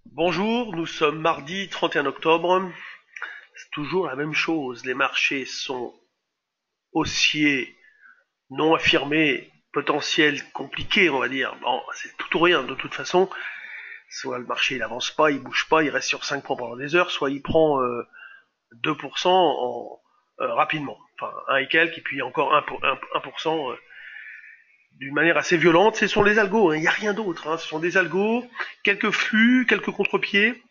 Bonjour, nous sommes mardi 31 octobre. C'est toujours la même chose. Les marchés sont haussiers, non affirmés, potentiels, compliqués, on va dire. Bon, c'est tout ou rien de toute façon. Soit le marché il avance pas, il bouge pas, il reste sur 5 points pendant des heures, soit il prend 2% rapidement. Enfin, un et quelques, et puis encore 1% d'une manière assez violente. Ce sont les algos, hein. Il n'y a rien d'autre. Hein. Ce sont des algos, quelques flux, quelques contre-pieds.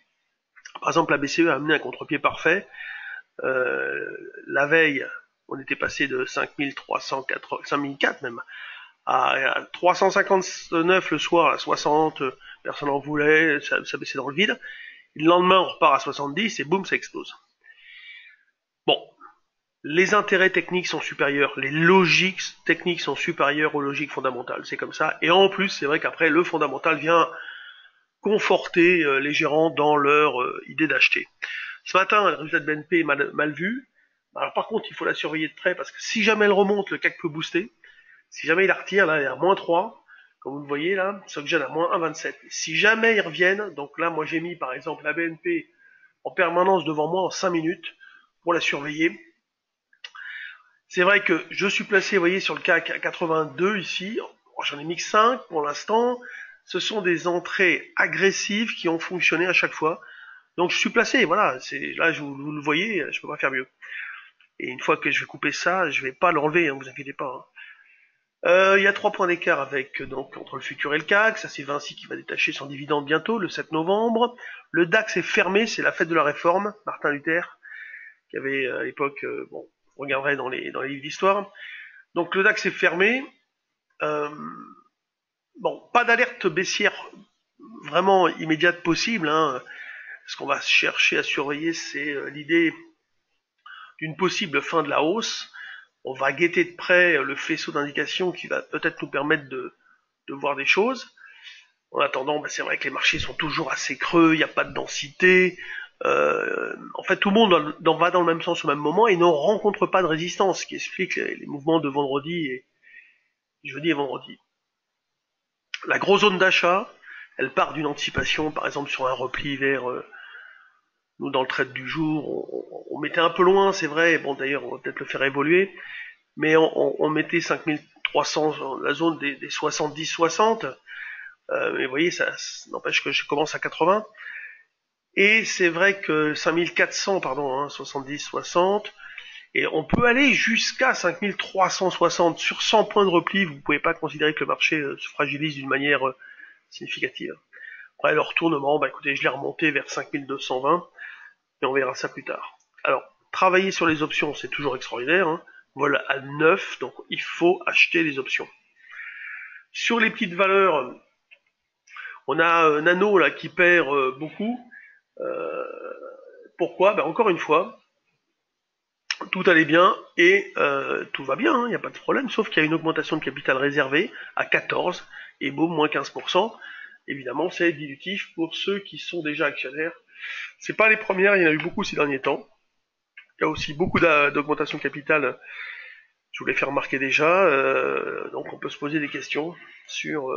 Par exemple, la BCE a amené un contre-pied parfait. La veille, on était passé de 5304, 5004 même, à 359 le soir, à 60, personne en voulait, ça baissait dans le vide. Le lendemain, on repart à 70 et boum, ça explose. Bon, les intérêts techniques sont supérieurs, les logiques techniques sont supérieures aux logiques fondamentales, c'est comme ça. Et en plus, c'est vrai qu'après, le fondamental vient conforter les gérants dans leur idée d'acheter. Ce matin, le résultat de BNP est mal vu. Alors par contre, il faut la surveiller de près parce que si jamais elle remonte, le CAC peut booster. Si jamais il la retire, là, il est à moins 3, comme vous le voyez là, SocGen à moins 1,27. Si jamais ils reviennent, donc là, moi j'ai mis par exemple la BNP en permanence devant moi en 5 minutes pour la surveiller. C'est vrai que je suis placé, vous voyez, sur le CAC à 82 ici. J'en ai mis que 5 pour l'instant. Ce sont des entrées agressives qui ont fonctionné à chaque fois. Donc je suis placé, voilà. Là, vous le voyez, je peux pas faire mieux. Et une fois que je vais couper ça, je vais pas l'enlever, hein, vous inquiétez pas. Hein. Il y a 3 points d'écart avec donc entre le futur et le CAC. Ça c'est Vinci qui va détacher son dividende bientôt, le 7 novembre. Le DAX est fermé, c'est la fête de la réforme. Martin Luther, qui avait à l'époque, bon, on regarderait dans les livres d'histoire. Donc le DAX est fermé. Euh, bon, pas d'alerte baissière vraiment immédiate possible. Hein. Ce qu'on va chercher à surveiller, c'est l'idée d'une possible fin de la hausse. On va guetter de près le faisceau d'indications qui va peut-être nous permettre de voir des choses. En attendant, c'est vrai que les marchés sont toujours assez creux, il n'y a pas de densité. En fait, tout le monde va dans le même sens au même moment et ne rencontre pas de résistance, ce qui explique les mouvements de vendredi et jeudi et vendredi. La grosse zone d'achat, elle part d'une anticipation, par exemple sur un repli vers nous dans le trade du jour, on mettait un peu loin, c'est vrai. Bon, d'ailleurs, on va peut-être le faire évoluer, mais on mettait 5300, la zone des 70-60. Mais vous voyez, ça n'empêche que je commence à 80. Et c'est vrai que 5400, pardon, hein, 70-60. Et on peut aller jusqu'à 5360 sur 100 points de repli. Vous ne pouvez pas considérer que le marché se fragilise d'une manière significative. Après, le retournement, écoutez, je l'ai remonté vers 5220 et on verra ça plus tard. Alors, travailler sur les options, c'est toujours extraordinaire. Hein. Vol à 9, donc il faut acheter les options. Sur les petites valeurs, on a Nano là qui perd beaucoup. Euh, Pourquoi? Encore une fois, tout allait bien et tout va bien, il n'y a pas de problème, sauf qu'il y a une augmentation de capital réservé à 14 et boum, moins 15%. Évidemment, c'est dilutif pour ceux qui sont déjà actionnaires. C'est pas les premières, il y en a eu beaucoup ces derniers temps. Il y a aussi beaucoup d'augmentation de capital, je vous l'ai fait remarquer déjà, donc on peut se poser des questions sur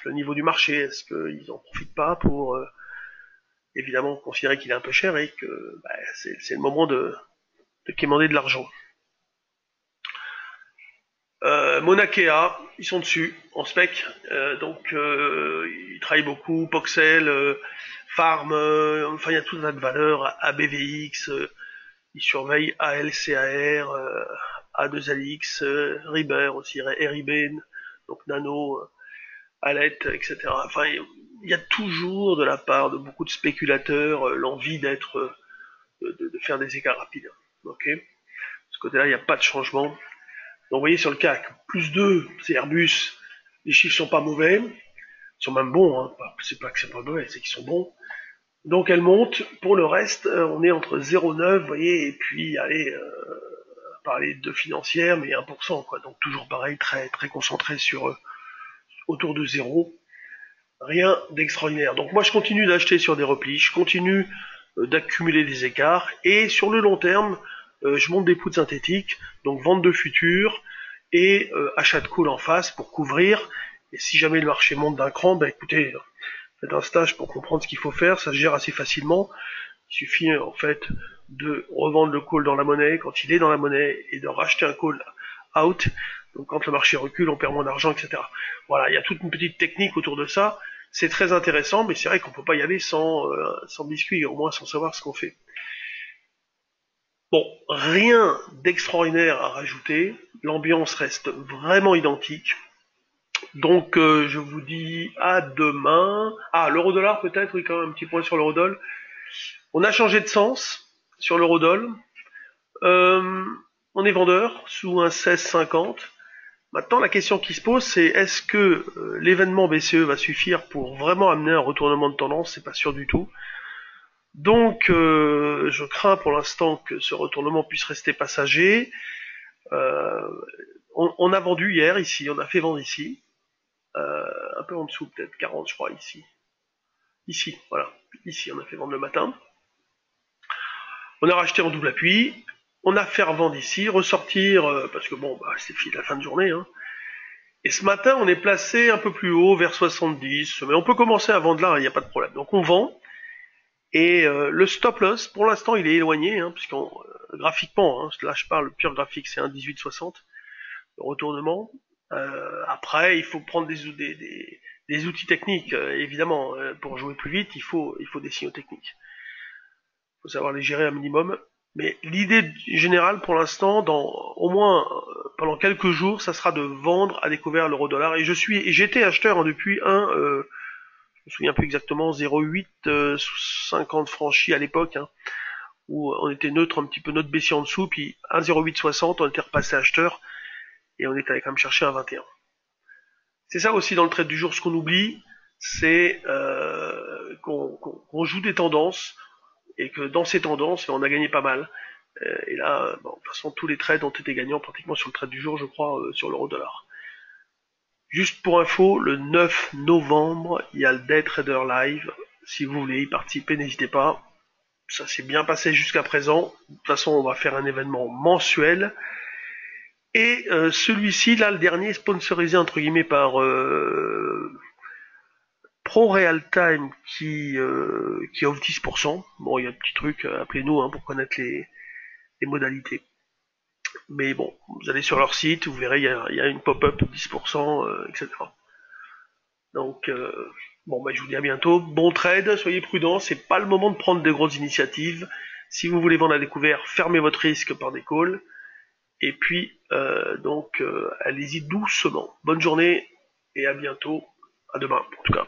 le niveau du marché. Est-ce qu'ils en profitent pas pour évidemment considérer qu'il est un peu cher et que c'est le moment de quémander de l'argent. Monakea, ils sont dessus, en spec, donc ils travaillent beaucoup, Poxel, Farm, enfin il y a tout un tas de valeurs, ABVX, ils surveillent ALCAR, A2ALX, Riber aussi, RIB, donc Nano, Alet, etc. Enfin, il y a toujours de la part de beaucoup de spéculateurs l'envie de faire des écarts rapides. Ok. De ce côté-là, il n'y a pas de changement. Donc vous voyez sur le CAC, plus 2, c'est Airbus, les chiffres sont pas mauvais, ils sont même bons, hein. C'est pas que c'est pas mauvais, c'est qu'ils sont bons. Donc elle monte, pour le reste, on est entre 0,9, vous voyez, et puis allez, parler de financière, mais 1%, quoi. Donc toujours pareil, très très concentré sur autour de 0. Rien d'extraordinaire. Donc moi je continue d'acheter sur des replis, je continue d'accumuler des écarts, et sur le long terme, je monte des poutres synthétiques, donc vente de futurs, et achat de call en face pour couvrir, et si jamais le marché monte d'un cran, écoutez, Faites un stage pour comprendre ce qu'il faut faire, ça se gère assez facilement. Il suffit en fait de revendre le call dans la monnaie quand il est dans la monnaie et de racheter un call out. Donc quand le marché recule, on perd moins d'argent, etc. Voilà, il y a toute une petite technique autour de ça. C'est très intéressant, mais c'est vrai qu'on peut pas y aller sans biscuit, au moins sans savoir ce qu'on fait. Bon, rien d'extraordinaire à rajouter. L'ambiance reste vraiment identique. Donc je vous dis à demain. Ah, l'euro-dollar peut-être, oui, quand même un petit point sur l'euro-dollar. On a changé de sens sur l'eurodoll. Euh, on est vendeur sous un 16,50. Maintenant, la question qui se pose, c'est est-ce que l'événement BCE va suffire pour vraiment amener un retournement de tendance? C'est pas sûr du tout. Donc, je crains pour l'instant que ce retournement puisse rester passager. Euh, on a vendu hier ici, on a fait vendre ici, un peu en dessous peut-être 40, je crois ici. Ici, voilà, ici on a fait vendre le matin. On a racheté en double appui, on a fait revendre ici, ressortir, parce que bon, bah, c'est fini la fin de journée. Hein. Et ce matin, on est placé un peu plus haut, vers 70, mais on peut commencer à vendre là, il n'y a pas de problème. Donc on vend, et le stop loss, pour l'instant, il est éloigné, hein, puisqu'on graphiquement, hein, là je parle, le pur graphique, c'est un 18,60, le retournement. Après, il faut prendre des outils techniques, évidemment, pour jouer plus vite, il faut des signaux techniques. Il faut savoir les gérer un minimum. Mais l'idée générale pour l'instant, dans au moins pendant quelques jours, ça sera de vendre à découvert l'euro-dollar. Et j'étais acheteur hein, depuis je me souviens plus exactement, 0,8 50 franchis à l'époque, hein, où on était neutre, un petit peu notre baissier en dessous, puis 1,0860, on était repassé acheteur et on était allé quand même chercher un 21. C'est ça aussi dans le trade du jour, ce qu'on oublie, c'est qu'on joue des tendances et que dans ces tendances, on a gagné pas mal. Et là, bon, de toute façon, tous les trades ont été gagnants pratiquement sur le trade du jour, je crois, sur l'euro-dollar. Juste pour info, le 9 novembre, il y a le Day Trader Live. Si vous voulez y participer, n'hésitez pas. Ça s'est bien passé jusqu'à présent. De toute façon, on va faire un événement mensuel. Et celui-ci, là, le dernier, sponsorisé entre guillemets par Pro Real Time qui offre 10%. Bon, il y a un petit truc, appelez-nous hein, pour connaître les modalités. Mais bon, vous allez sur leur site, vous verrez, il y a une pop-up 10%, etc. Donc, bon, bah, je vous dis à bientôt. Bon trade, soyez prudents, c'est pas le moment de prendre de grosses initiatives. Si vous voulez vendre à découvert, fermez votre risque par des calls. Et puis, allez-y doucement. Bonne journée et à bientôt. À demain, en tout cas.